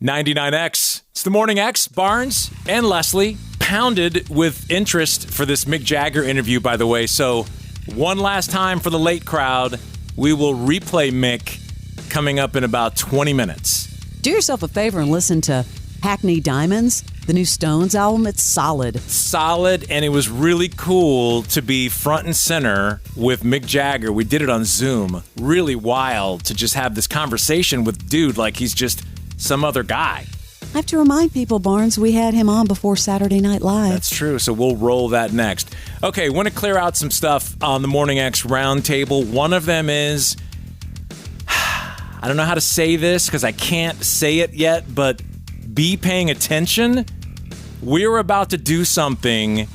99X. It's the Morning X. Barnes and Leslie pounded with interest for this Mick Jagger interview, by the way. So one last time for the late crowd, we will replay Mick coming up in about 20 minutes. Do yourself a favor and listen to Hackney Diamonds, the new Stones album. It's solid. Solid, and it was really cool to be front and center with Mick Jagger. We did it on Zoom. Really wild to just have this conversation with dude like he's just some other guy. I have to remind people, Barnes, we had him on before Saturday Night Live. That's true, so we'll roll that next. Okay, want to clear out some stuff on the Morning X Roundtable. One of them is, I don't know how to say this because I can't say it yet, but be paying attention. We're about to do something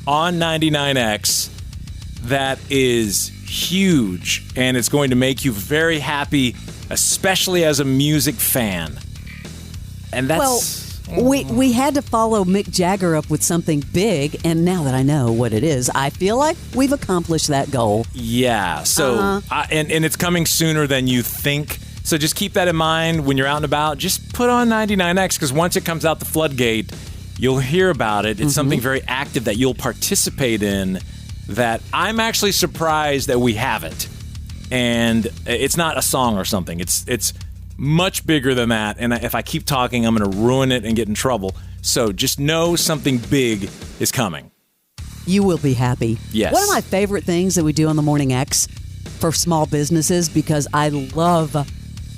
on 99X that is huge, and it's going to make you very happy, especially as a music fan. And that's... Well, we had to follow Mick Jagger up with something big, and now that I know what it is, I feel like we've accomplished that goal. Yeah, so, and it's coming sooner than you think. So just keep that in mind when you're out and about. Just put on 99X, because once it comes out the floodgate, you'll hear about it. It's something very active that you'll participate in that I'm actually surprised that we have it. And it's not a song or something. It's much bigger than that. And if I keep talking, I'm going to ruin it and get in trouble. So just know something big is coming. You will be happy. Yes. One of my favorite things that we do on the Morning X for small businesses, because I love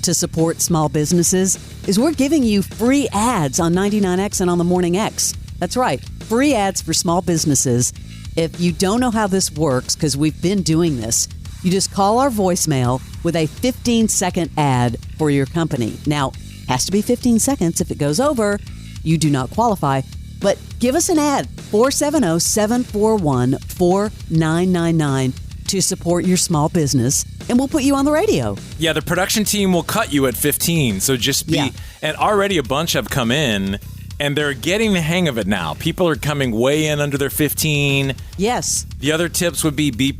to support small businesses, is we're giving you free ads on 99X and on the Morning X. That's right. Free ads for small businesses. If you don't know how this works, because we've been doing this, you just call our voicemail with a 15-second ad for your company. Now, has to be 15 seconds. If it goes over, you do not qualify. But give us an ad, 470-741-4999, to support your small business, and we'll put you on the radio. Yeah, the production team will cut you at 15, so just be... Yeah. And already a bunch have come in, and they're getting the hang of it now. People are coming way in under their 15. Yes. The other tips would be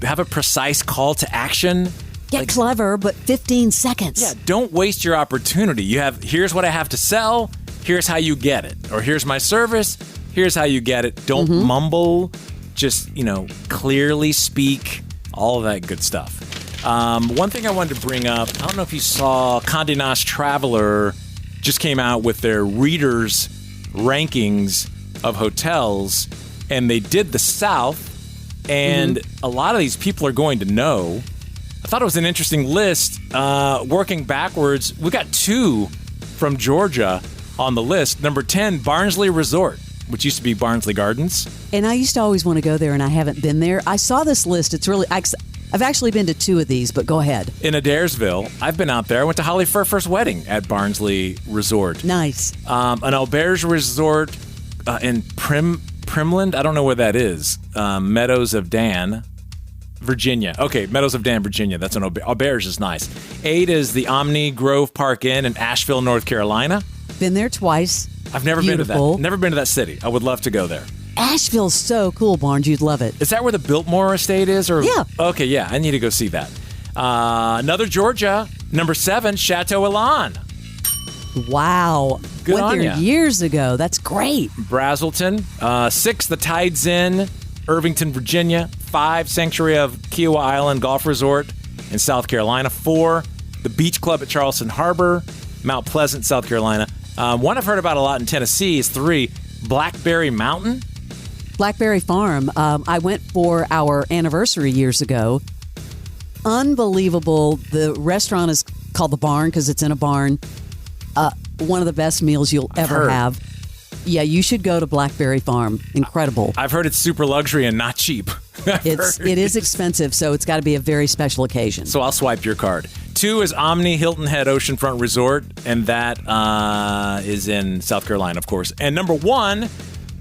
have a precise call to action. Get clever, but 15 seconds. Yeah, don't waste your opportunity. Here's what I have to sell, here's how you get it. Or here's my service, here's how you get it. Don't mumble, just, clearly speak, all of that good stuff. One thing I wanted to bring up, I don't know if you saw, Condé Nast Traveler just came out with their readers' rankings of hotels, and they did the South, and a lot of these people are going to know. I thought it was an interesting list. Working backwards, we got 2 from Georgia on the list. Number 10, Barnsley Resort, which used to be Barnsley Gardens. And I used to always want to go there, and I haven't been there. I saw this list. It's really... I've actually been to 2 of these, but go ahead. In Adairsville, I've been out there. I went to Holly Furfur's wedding at Barnsley Resort. Nice. An auberge resort in Primland. I don't know where that is. Meadows of Dan, Virginia. Okay, Meadows of Dan, Virginia. That's an auberge is nice. 8 is the Omni Grove Park Inn in Asheville, North Carolina. Been there twice. I've never been to that. Never been to that city. I would love to go there. Asheville's so cool, Barnes. You'd love it. Is that where the Biltmore estate is? Or yeah. Okay, yeah. I need to go see that. Another Georgia, number 7, Chateau Elan. Wow. Good on Went there ya. years ago. That's great. Brazelton. 6, the Tides Inn, Irvington, Virginia. 5, Sanctuary of Kiowa Island Golf Resort in South Carolina. 4, the Beach Club at Charleston Harbor, Mount Pleasant, South Carolina. One I've heard about a lot in Tennessee is 3, Blackberry Mountain. Blackberry Farm. I went for our anniversary years ago. Unbelievable. The restaurant is called The Barn because it's in a barn. One of the best meals you'll ever have. Yeah, you should go to Blackberry Farm. Incredible. I've heard it's super luxury and not cheap. It is expensive, so it's got to be a very special occasion. So I'll swipe your card. 2 is Omni Hilton Head Oceanfront Resort, and that is in South Carolina, of course. And number 1,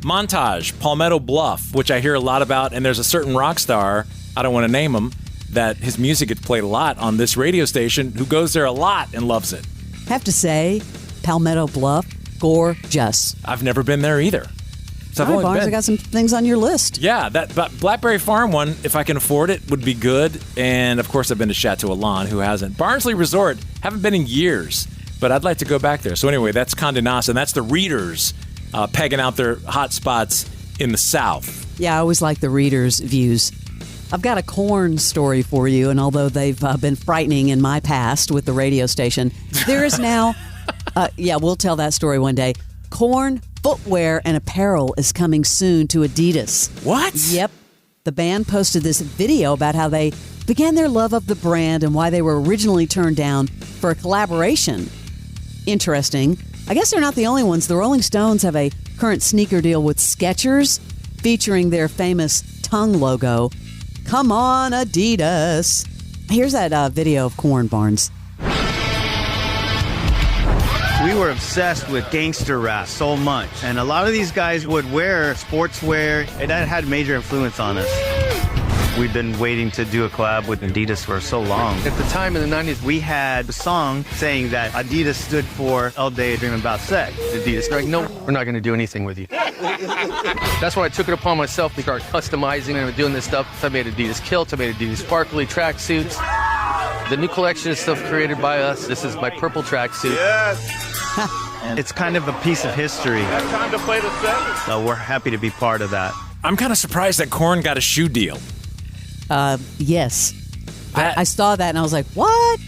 Montage, Palmetto Bluff, which I hear a lot about, and there's a certain rock star, I don't want to name him, that his music gets played a lot on this radio station, who goes there a lot and loves it. Have to say, Palmetto Bluff, gorgeous. I've never been there either. So All right, Barnes, I got some things on your list. Yeah, that Blackberry Farm one, if I can afford it, would be good. And, of course, I've been to Chateau Elan, who hasn't. Barnsley Resort, haven't been in years. But I'd like to go back there. So anyway, that's Condé Nast, and that's the readers pegging out their hot spots in the South. Yeah, I always like the readers' views. I've got a Korn story for you, and although they've been frightening in my past with the radio station, there is now, we'll tell that story one day. Korn footwear and apparel is coming soon to Adidas. What? Yep. The band posted this video about how they began their love of the brand and why they were originally turned down for a collaboration. Interesting. I guess they're not the only ones. The Rolling Stones have a current sneaker deal with Skechers featuring their famous tongue logo. Come on, Adidas. Here's that video of Korn, Barnes. We were obsessed with gangster rap so much, and a lot of these guys would wear sportswear, and that had major influence on us. We've been waiting to do a collab with Adidas for so long. At the time in the 90s, We had a song saying that Adidas stood for All Day Dream About Sex. Adidas, like, no, we're not going to do anything with you. That's why I took it upon myself to start customizing and doing this stuff. I made Adidas kilts, I made Adidas sparkly tracksuits. The new collection is stuff created by us. This is my purple tracksuit. Yes. It's kind of a piece of history. Time to play the set. So we're happy to be part of that. I'm kind of surprised that Korn got a shoe deal. Yes. I saw that and I was like, what?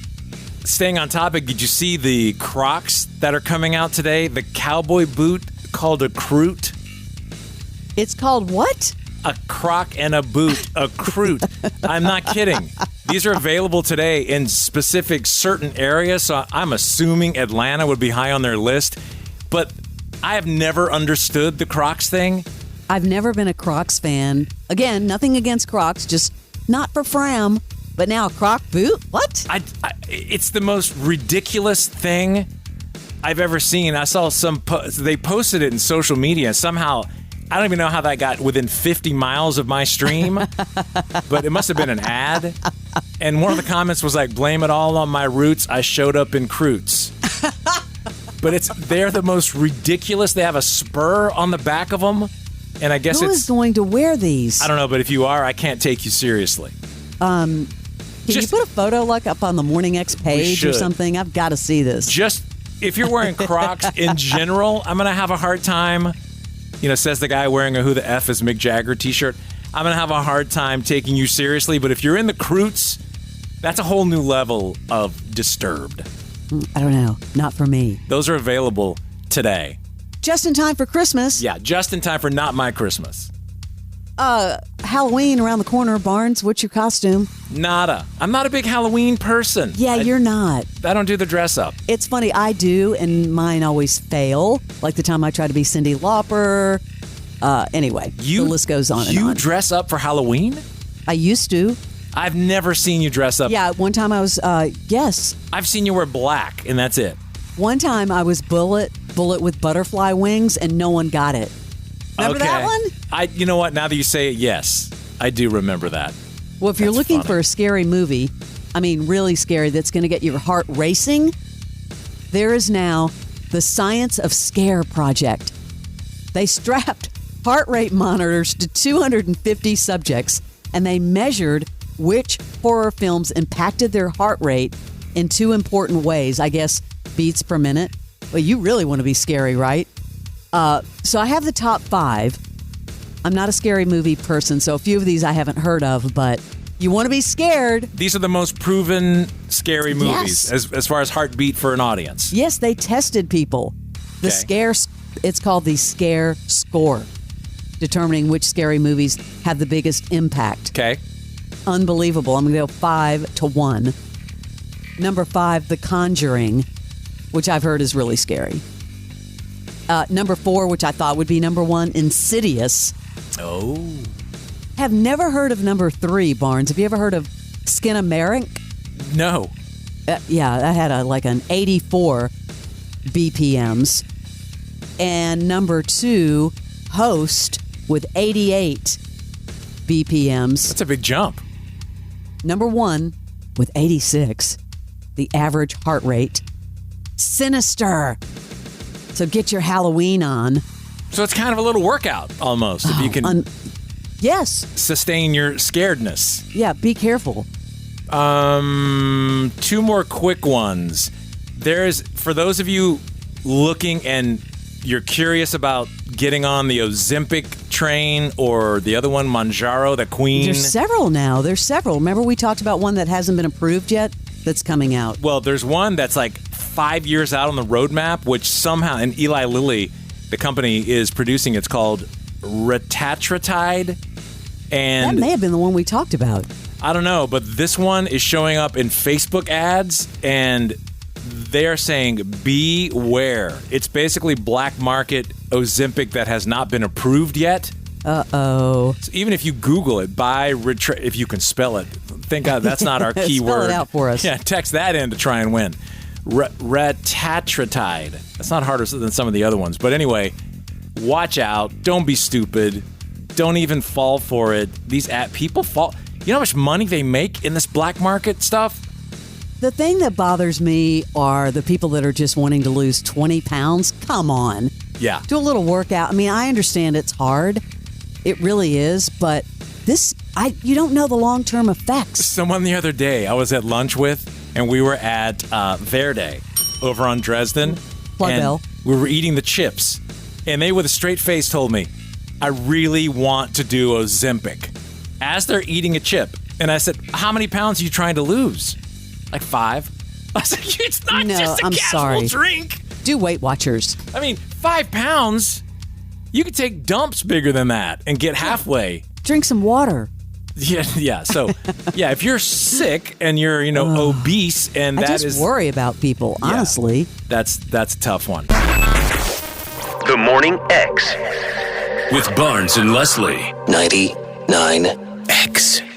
Staying on topic, did you see the Crocs that are coming out today? The cowboy boot called a Croot. It's called what? A croc and a boot, a Croot. I'm not kidding. These are available today in specific certain areas, so I'm assuming Atlanta would be high on their list. But I have never understood the Crocs thing. I've never been a Crocs fan. Again, nothing against Crocs, just not for Fram. But now a Croc boot? What? It's the most ridiculous thing I've ever seen. I saw they posted it in social media. Somehow, I don't even know how that got within 50 miles of my stream, but it must have been an ad. And one of the comments was like, blame it all on my roots. I showed up in Croots. But they're the most ridiculous. They have a spur on the back of them. And I guess Who is going to wear these? I don't know, but if you are, I can't take you seriously. Can you put a photo up on the Morning X page or something? I've got to see this. Just if you're wearing Crocs in general, I'm going to have a hard time. Says the guy wearing a Who the F is Mick Jagger t-shirt. I'm going to have a hard time taking you seriously. But if you're in the Croots, that's a whole new level of disturbed. I don't know. Not for me. Those are available today. Just in time for Christmas. Yeah, just in time for Not My Christmas. Halloween around the corner, Barnes. What's your costume? Nada. I'm not a big Halloween person. Yeah, you're not. I don't do the dress up. It's funny, I do, and mine always fail. Like the time I tried to be Cyndi Lauper. Anyway, the list goes on and on. You dress up for Halloween? I used to. I've never seen you dress up. Yeah, one time I was, yes. I've seen you wear black, and that's it. One time I was Bullet with butterfly wings, and no one got it. Remember that one? You know what? Now that you say it, yes, I do remember that. Well, if you're looking for a scary movie, I mean really scary, that's going to get your heart racing, there is now the Science of Scare Project. They strapped heart rate monitors to 250 subjects, and they measured which horror films impacted their heart rate in two important ways. I guess beats per minute. Well, you really want to be scary, right? So I have the top 5. I'm not a scary movie person, so a few of these I haven't heard of, but you want to be scared. These are the most proven scary movies as far as heartbeat for an audience. Yes, they tested people. The scare, it's called the Scare Score, determining which scary movies have the biggest impact. Okay. Unbelievable. I'm going to go 5-1. Number 5, The Conjuring, which I've heard is really scary. Number 4, which I thought would be number 1, Insidious. Oh. Have never heard of number 3, Barnes. Have you ever heard of Skinnamarink? No. Yeah, that had an 84 BPMs. And number 2, Host with 88 BPMs. That's a big jump. Number 1 with 86, the average heart rate. Sinister. So get your Halloween on. So it's kind of a little workout almost, if you can yes, sustain your scaredness. Yeah, be careful. 2 more quick ones. for those of you looking and you're curious about getting on the Ozempic train or the other one, Mounjaro, the Queen. There's several now. Remember we talked about one that hasn't been approved yet that's coming out? Well, there's one that's like 5 years out on the roadmap, which somehow, and Eli Lilly, the company, is producing. It's called Retatrutide. And that may have been the one we talked about. I don't know, but this one is showing up in Facebook ads, and they are saying beware. It's basically black market Ozempic that has not been approved yet. Uh-oh. So even if you Google it, if you can spell it, thank God that's not our keyword. Spell it out for us. Yeah, text that in to try and win. Retatrutide. That's not harder than some of the other ones. But anyway, watch out. Don't be stupid. Don't even fall for it. These people fall. You know how much money they make in this black market stuff? The thing that bothers me are the people that are just wanting to lose 20 pounds. Come on. Yeah. Do a little workout. I mean, I understand it's hard. It really is. But you don't know the long-term effects. Someone the other day I was at lunch with, and we were at Verde over on Dresden. Plug Bell. We were eating the chips, and they with a straight face told me, I really want to do Ozempic. As they're eating a chip. And I said, how many pounds are you trying to lose? Like 5. I was like, it's not just a casual drink. Do Weight Watchers. I mean, 5 pounds, you could take dumps bigger than that and get halfway. Drink some water. Yeah. So, yeah, if you're sick and you're, obese, and I just worry about people, honestly. That's a tough one. The Morning X with Barnes and Leslie. 99X.